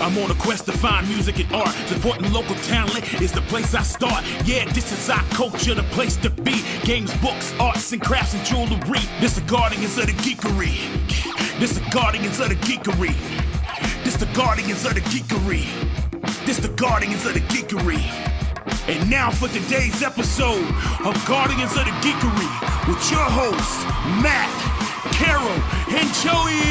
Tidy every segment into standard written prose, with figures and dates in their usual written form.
I'm on a quest to find music and art. Supporting local talent is the place I start. Yeah, this is our culture, the place to be. Games, books, arts and crafts and jewelry. This the guardians of the geekery. This the guardians of the geekery. This the guardians of the geekery. This the guardians of the geekery. And now for today's episode of Guardians of the Geekery with your hosts, Matt, Carol, and Joey.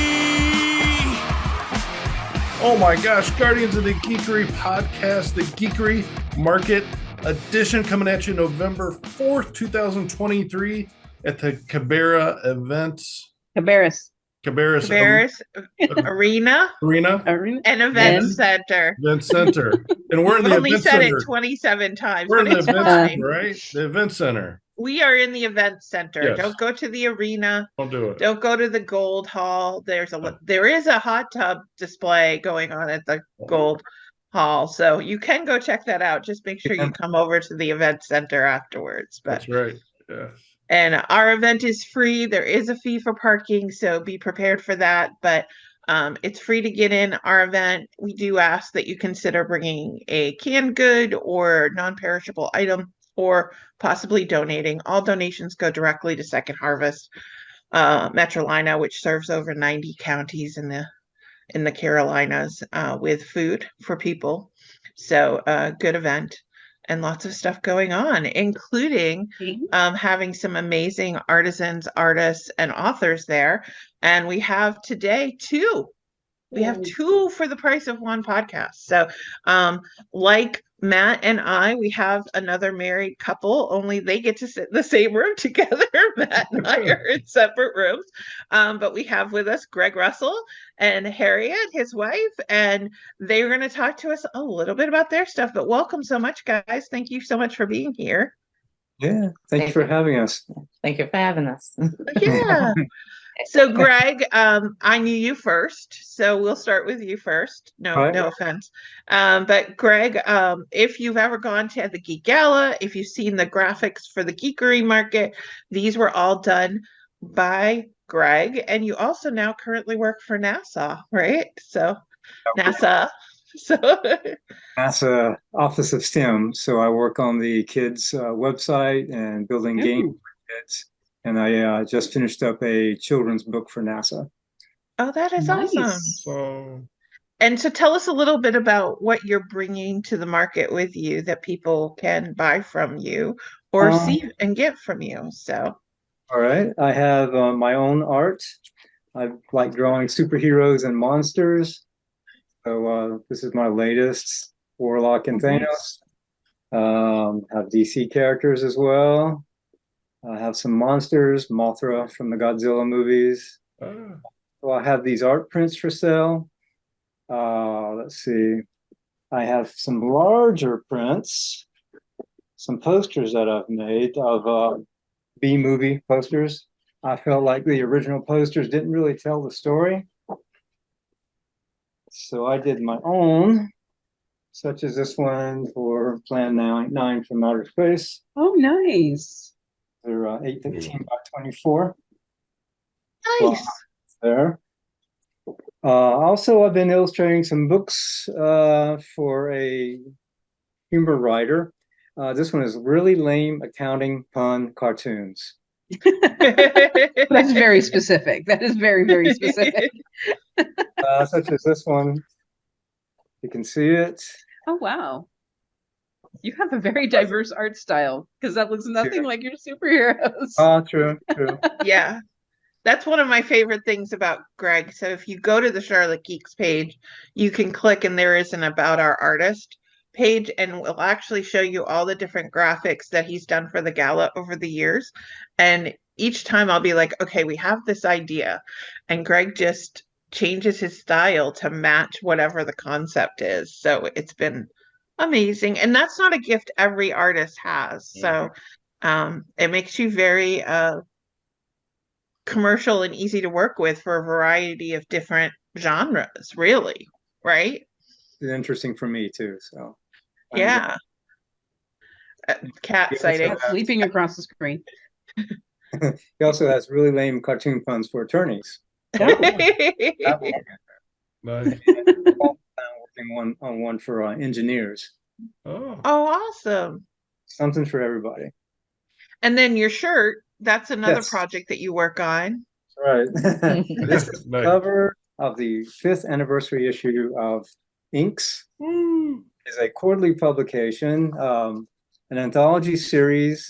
Oh my gosh, Guardians of the Geekery podcast, the Geekery Market Edition, coming at you November 4th, 2023 at the Cabarrus events. Cabarrus Arena and Event Center. Event Center. And we're in the only event said center. It 27 times. We're in the event fine. center, right? The event center. We are in the event center. Yes. Don't go to the arena. Don't do it. Don't go to the Gold Hall. There is a hot tub display going on at the Gold Hall, so you can go check that out. Just make sure you come over to the event center afterwards. But that's right. Yeah. And our event is free. There is a fee for parking, so be prepared for that. But it's free to get in our event. We do ask that you consider bringing a canned good or non-perishable item, or possibly donating. All donations go directly to Second Harvest Metrolina, which serves over 90 counties in the Carolinas with food for people. So good event. And lots of stuff going on, including having some amazing artisans, artists, and authors there. And we have today two. We have two for the price of one podcast. So like Matt and I, we have another married couple, only they get to sit in the same room together. Matt and I are in separate rooms. But we have with us Greg Russell and Harriet, his wife, and they're going to talk to us a little bit about their stuff. But welcome so much, guys. Thank you so much for being here. Yeah, thank you for having us. Thank you for having us. Yeah. So Greg, I knew you first, so we'll start with you first. No offense. But Greg, if you've ever gone to the Geek Gala, if you've seen the graphics for the Geekery market, these were all done by Greg. And you also now currently work for NASA, right? So NASA. So NASA Office of STEM. So I work on the kids' website and building games for kids. And I just finished up a children's book for NASA. Oh, that is awesome. So, and so tell us a little bit about what you're bringing to the market with you that people can buy from you or see and get from you. So, all right. I have my own art. I like drawing superheroes and monsters. So this is my latest, Warlock and Thanos. Have DC characters as well. I have some monsters, Mothra from the Godzilla movies. So I have these art prints for sale. Let's see. I have some larger prints, some posters that I've made of B-movie posters. I felt like the original posters didn't really tell the story. So I did my own, such as this one for Plan 9 from Outer Space. Oh, nice. They're 8:15 by 24. Nice. There. Also, I've been illustrating some books for a humor writer. This one is really lame accounting pun cartoons. That's very specific. That is very, very specific. Such as this one. You can see it. Oh, wow. You have a very diverse art style because that looks nothing like your superheroes. Oh, true. Yeah. That's one of my favorite things about Greg. So if you go to the Charlotte Geeks page, you can click and there is an About Our Artist page, and we'll actually show you all the different graphics that he's done for the gala over the years. And each time I'll be like, okay, we have this idea. And Greg just changes his style to match whatever the concept is. So it's been amazing. And that's not a gift every artist has. So it makes you very commercial and easy to work with for a variety of different genres, really, right? It's interesting for me too. So yeah. Cat sighting. Leaping across the screen. He also has really lame cartoon puns for attorneys. nice. Working one for engineers. Oh, Oh, awesome. Something for everybody. And then your shirt, that's another Yes. project that you work on. Right. This is the nice. cover of the 5th anniversary issue of Inks. Woo. It's a quarterly publication, an anthology series.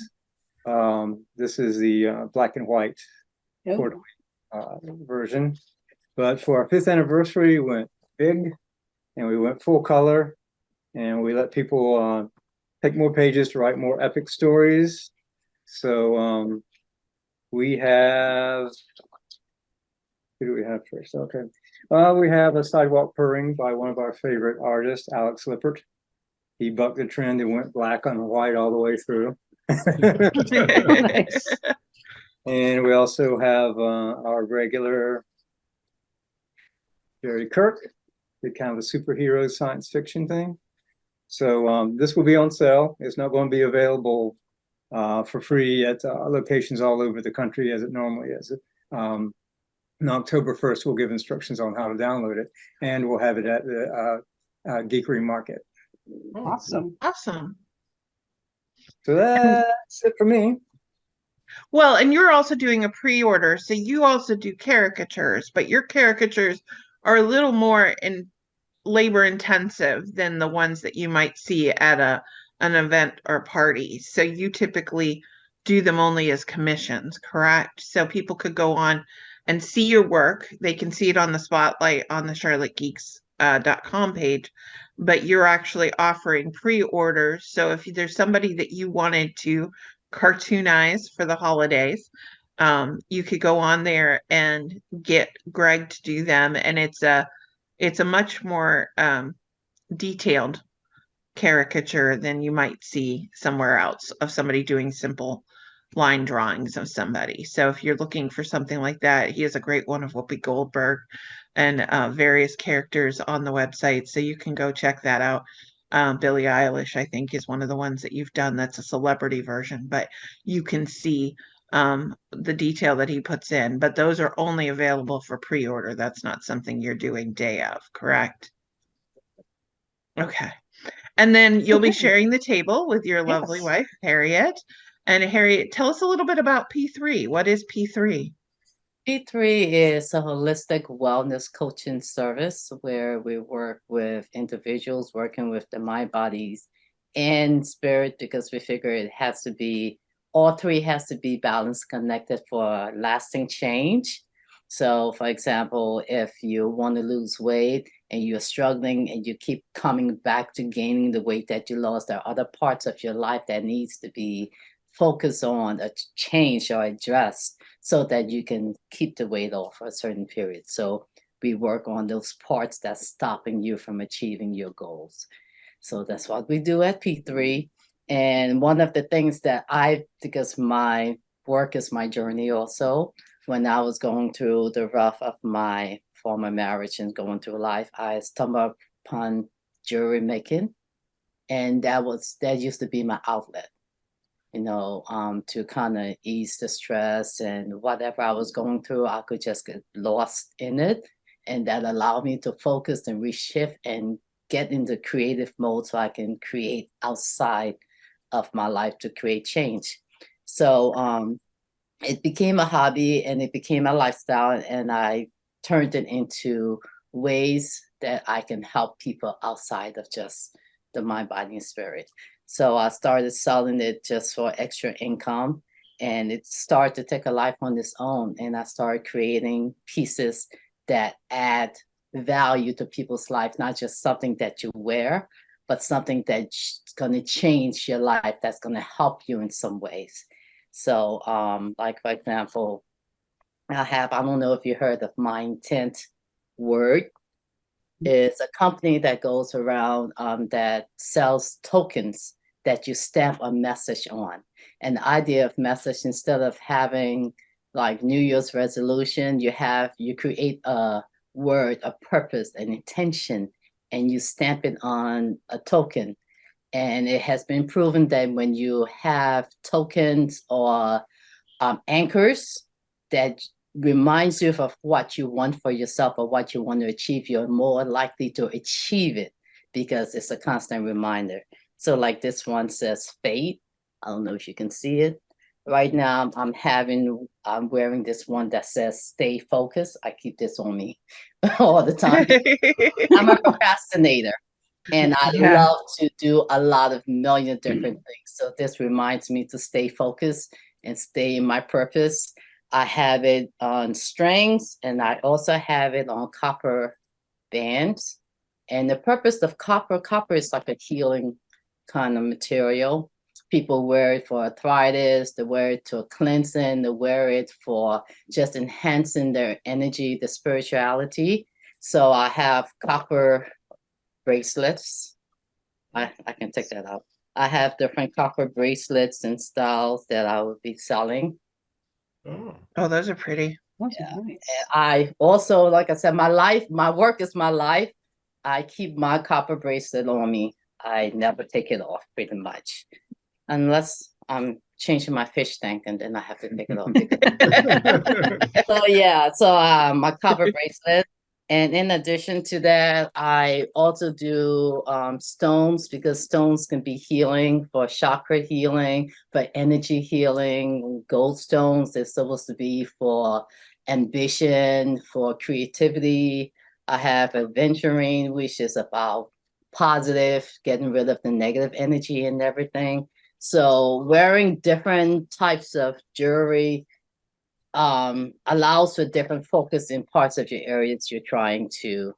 This is the black and white Oh. quarterly version. But for our 5th anniversary, we went big and we went full color, and we let people take more pages to write more epic stories. So we have, who do we have first? Okay. We have a sidewalk purring by one of our favorite artists, Alex Lippert. He bucked the trend and went black on white all the way through. Nice. And we also have our regular Jerry Kirk, the kind of a superhero science fiction thing. So this will be on sale. It's not going to be available for free at locations all over the country as it normally is. On October 1st, we'll give instructions on how to download it, and we'll have it at the Geekery Market. Awesome. Awesome. So that's it for me. Well, and you're also doing a pre-order, so you also do caricatures, but your caricatures are a little more labor intensive than the ones that you might see at an event or party. So you typically do them only as commissions, correct? So people could go on and see your work. They can see it on the spotlight on the charlottegeeks.com page, but you're actually offering pre-orders. So if there's somebody that you wanted to cartoonize for the holidays, you could go on there and get Greg to do them, and it's a much more detailed caricature than you might see somewhere else of somebody doing simple line drawings of somebody. So if you're looking for something like that, he has a great one of Whoopi Goldberg and various characters on the website, so you can go check that out. Billie Eilish, I think, is one of the ones that you've done that's a celebrity version, but you can see the detail that he puts in, but those are only available for pre-order. That's not something you're doing day of, correct? Okay. And then you'll be Okay. sharing the table with your lovely Yes. wife, Harriet. And Harriet, tell us a little bit about P3. What is P3? P3 is a holistic wellness coaching service where we work with individuals working with the mind, bodies, and spirit, because we figure it has to be, all three has to be balanced, connected for lasting change. So, for example, if you want to lose weight and you're struggling and you keep coming back to gaining the weight that you lost, there are other parts of your life that needs to be focused on, a change or addressed, so that you can keep the weight off for a certain period. So we work on those parts that's stopping you from achieving your goals. So that's what we do at P3. And one of the things that because my work is my journey also, when I was going through the rough of my former marriage and going through life, I stumbled upon jewelry making. And that used to be my outlet, to kind of ease the stress and whatever I was going through, I could just get lost in it. And that allowed me to focus and reshift and get into creative mode so I can create outside of my life to create change. So it became a hobby and it became a lifestyle, and I turned it into ways that I can help people outside of just the mind, body, and spirit. So I started selling it just for extra income, and it started to take a life on its own. And I started creating pieces that add value to people's life, not just something that you wear, but something that's going to change your life, that's going to help you in some ways. So like, for example, I don't know if you heard of Mind Tint Word. It's a company that goes around that sells tokens that you stamp a message on. And the idea of message, instead of having like New Year's resolution, you create a word, a purpose, an intention, and you stamp it on a token. And it has been proven that when you have tokens or anchors that reminds you of what you want for yourself or what you want to achieve, you're more likely to achieve it because it's a constant reminder. So like this one says fate. I don't know if you can see it. Right now I'm wearing this one that says stay focused. I keep this on me all the time. I'm a procrastinator and I Yeah. love to do a lot of million different things. So this reminds me to stay focused and stay in my purpose. I have it on strings and I also have it on copper bands. And the purpose of copper is like a healing kind of material. People wear it for arthritis, they wear it to a cleansing, they wear it for just enhancing their energy, the spirituality. So I have copper bracelets. I can take that out. I have different copper bracelets and styles that I will be selling. Oh. Oh, those are pretty. Yeah. And I also, like I said, my work is my life. I keep my copper bracelet on me. I never take it off pretty much. Unless I'm changing my fish tank and then I have to take it off. So yeah, so my copper bracelet. And in addition to that, I also do stones because stones can be healing for chakra healing, for energy healing. Gold stones is supposed to be for ambition, for creativity. I have aventurine, which is about positive, getting rid of the negative energy and everything. So wearing different types of jewelry allows for different focus in parts of your areas you're trying to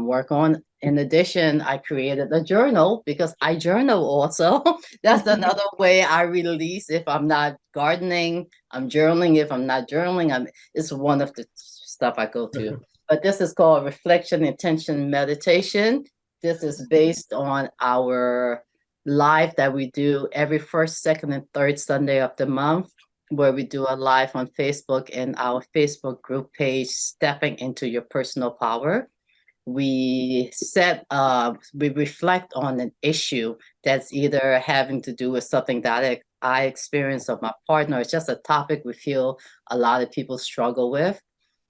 work on. In addition, I created a journal because I journal also. That's another way I release if I'm not gardening. I'm journaling. If I'm not journaling, it's one of the stuff I go to. But this is called Reflection, Intention, Meditation. This is based on our live that we do every first, second, and third Sunday of the month, where we do a live on Facebook and our Facebook group page, Stepping into Your Personal Power. We reflect on an issue that's either having to do with something that I experience or my partner. It's just a topic we feel a lot of people struggle with.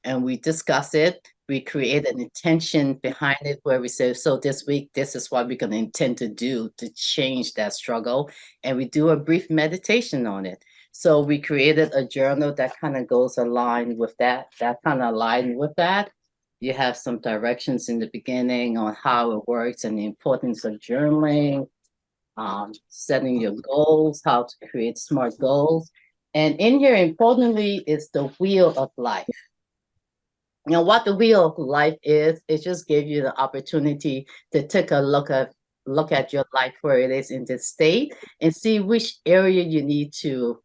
And we discuss it. We create an intention behind it where we say, so this week, this is what we're going to intend to do to change that struggle. And we do a brief meditation on it. So we created a journal that kind of goes aligned with that kind of aligned with that. You have some directions in the beginning on how it works and the importance of journaling, setting your goals, how to create smart goals. And in here, importantly, is the wheel of life. You know what the wheel of life is? It just gave you the opportunity to take a look at your life where it is in this state and see which area you need to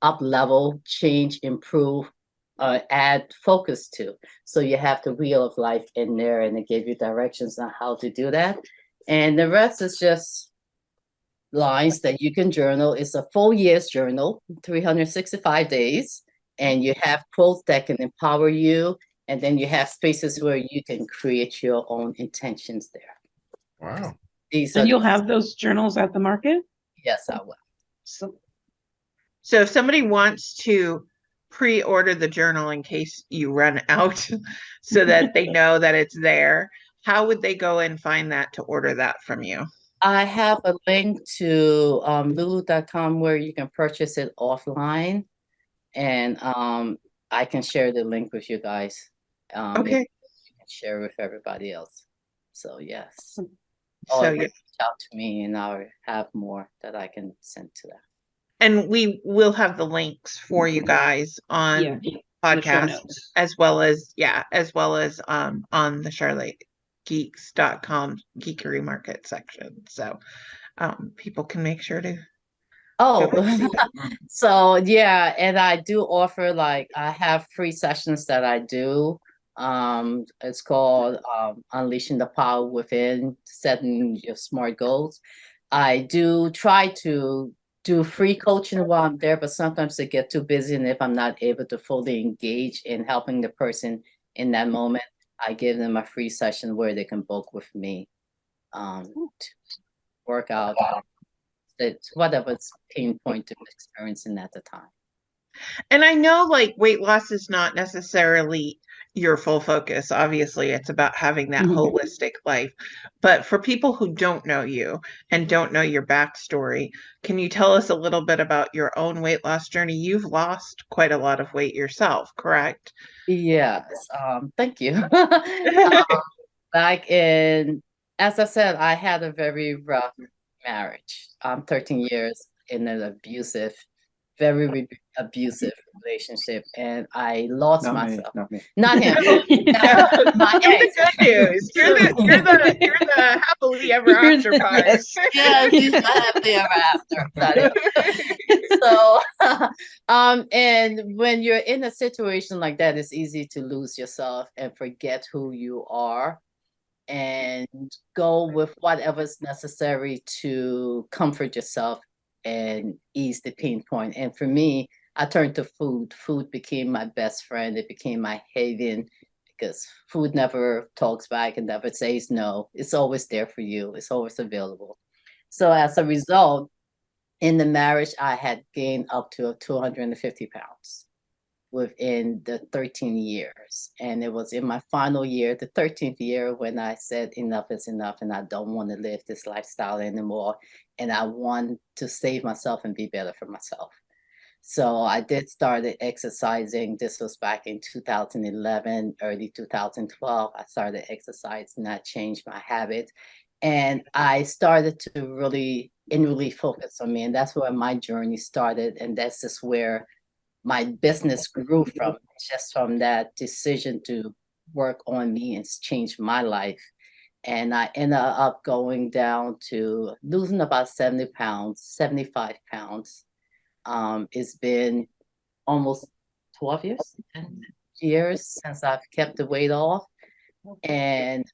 up level, change, improve, add focus to. So you have the wheel of life in there and it gave you directions on how to do that. And the rest is just lines that you can journal. It's a full year's journal, 365 days. And you have quotes that can empower you. And then you have spaces where you can create your own intentions there. Wow. And you'll have those journals at the market? Yes, I will. So if somebody wants to pre-order the journal in case you run out so that they know that it's there, how would they go and find that to order that from you? I have a link to lulu.com where you can purchase it offline. And I can share the link with you guys. Okay. You can share with everybody else. So yes. So yeah, reach out to me and I'll have more that I can send to them. And we will have the links for you guys on podcast as well as on the charlottegeeks.com geekery market section. So people can make sure to so yeah, and I do offer I have free sessions that I do. It's called Unleashing the Power Within, Setting Your Smart Goals. I do try to do free coaching while I'm there, but sometimes I get too busy, and if I'm not able to fully engage in helping the person in that moment, I give them a free session where they can book with me to work out whatever's pain point they're experiencing at the time. And I know weight loss is not necessarily your full focus. Obviously, it's about having that Mhm. holistic life. But for people who don't know you and don't know your backstory, can you tell us a little bit about your own weight loss journey? You've lost quite a lot of weight yourself, correct? Yes, thank you. Back in, as I said, I had a very rough marriage. 13 years in an abusive, very abusive relationship, and I lost Not me, myself. not me. Not him. My You're the ex. good news. You're the happily ever after part. Yes, yes, he's the happily ever after. Not him. So, and when you're in a situation like that, it's easy to lose yourself and forget who you are and go with whatever's necessary to comfort yourself and ease the pain point. And for me, I turned to food. Food became my best friend. It became my haven because food never talks back and never says no. It's always there for you. It's always available. So as a result, in the marriage, I had gained up to 250 pounds within the 13 years. And it was in my final year, the 13th year, when I said enough is enough and I don't want to live this lifestyle anymore. And I want to save myself and be better for myself. So I did start exercising. This was back in 2011, early 2012. I started exercising. I changed my habit. And I started to really focus on me. And that's where my journey started. And that's just where my business grew from, just from that decision to work on me and change my life. And I ended up going down to losing about 70 pounds, 75 pounds. It's been almost 12 years, 10 years since I've kept the weight off. And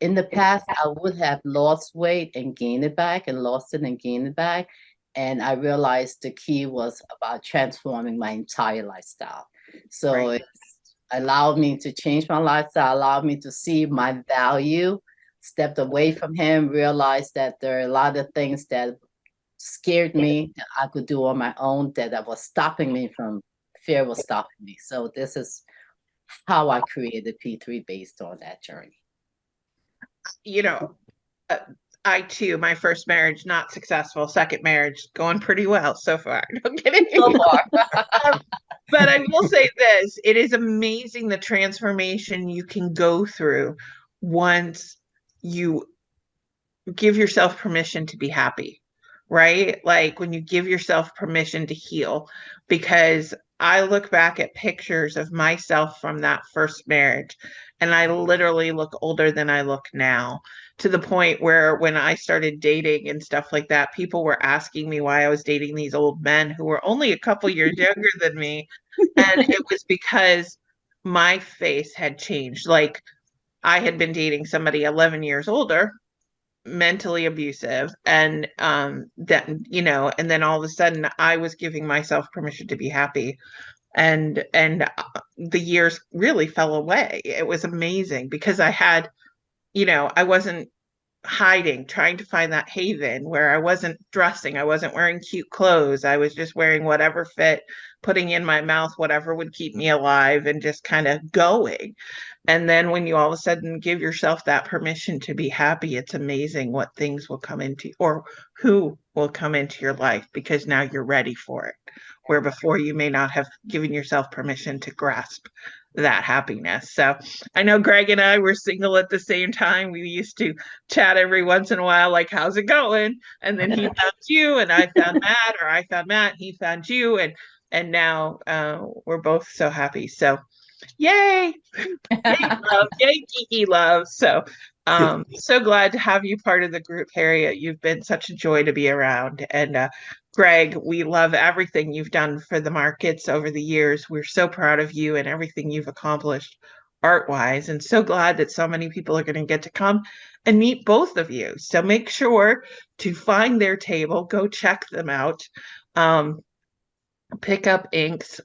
in the past, I would have lost weight and gained it back and lost it and gained it back. And I realized the key was about transforming my entire lifestyle. So Right. it's allowed me to change my lifestyle, allowed me to see my value, stepped away from him, realized that there are a lot of things that scared me that I could do on my own, that was stopping me from, fear was stopping me. So this is how I created P3 based on that journey. You know, uh, I too, my first marriage, not successful. Second marriage, going pretty well so far. No kidding. So far. But I will say this, it is amazing the transformation you can go through once you give yourself permission to be happy, right? Like when you give yourself permission to heal, because I look back at pictures of myself from that first marriage and I literally look older than I look now, to the point where when I started dating and stuff like that, people were asking me why I was dating these old men who were only a couple years younger than me. And it was because my face had changed. Like I had been dating somebody 11 years older, mentally abusive, and that, and then all of a sudden I was giving myself permission to be happy, and the years really fell away. It was amazing because I had, I wasn't hiding, trying to find that haven where I wasn't dressing, I wasn't wearing cute clothes, I was just wearing whatever fit, putting in my mouth whatever would keep me alive and just kind of going. And then when you all of a sudden give yourself that permission to be happy, it's amazing what things will come into, or who will come into your life, because now you're ready for it. Where before you may not have given yourself permission to grasp that happiness. So I know Greg and I were single at the same time. We used to chat every once in a while, like, how's it going? And then he found you and I found Matt, or I found Matt, and he found you. And now we're both so happy. So yay, yay love, yay geeky love. So so glad to have you part of the group, Harriet. You've been such a joy to be around. And Greg, we love everything you've done for the markets over the years. We're so proud of you and everything you've accomplished art-wise, and so glad that so many people are going to get to come and meet both of you. So make sure to find their table, go check them out, pick up inks,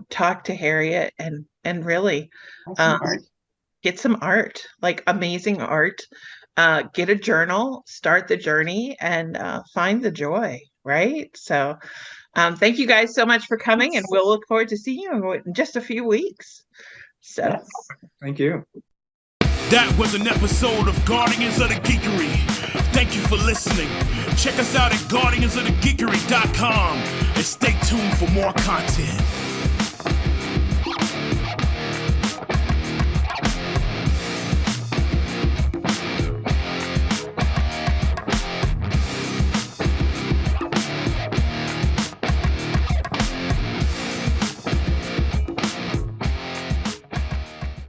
talk to Harriet, and really get some art, like amazing art. Get a journal, start the journey, and find the joy, right? So Thank you guys so much for coming, and we'll look forward to seeing you in just a few weeks. So. Yes. Thank you. That was an episode of Guardians of the Geekery. Thank you for listening. Check us out at guardiansofthegeekery.com and stay tuned for more content.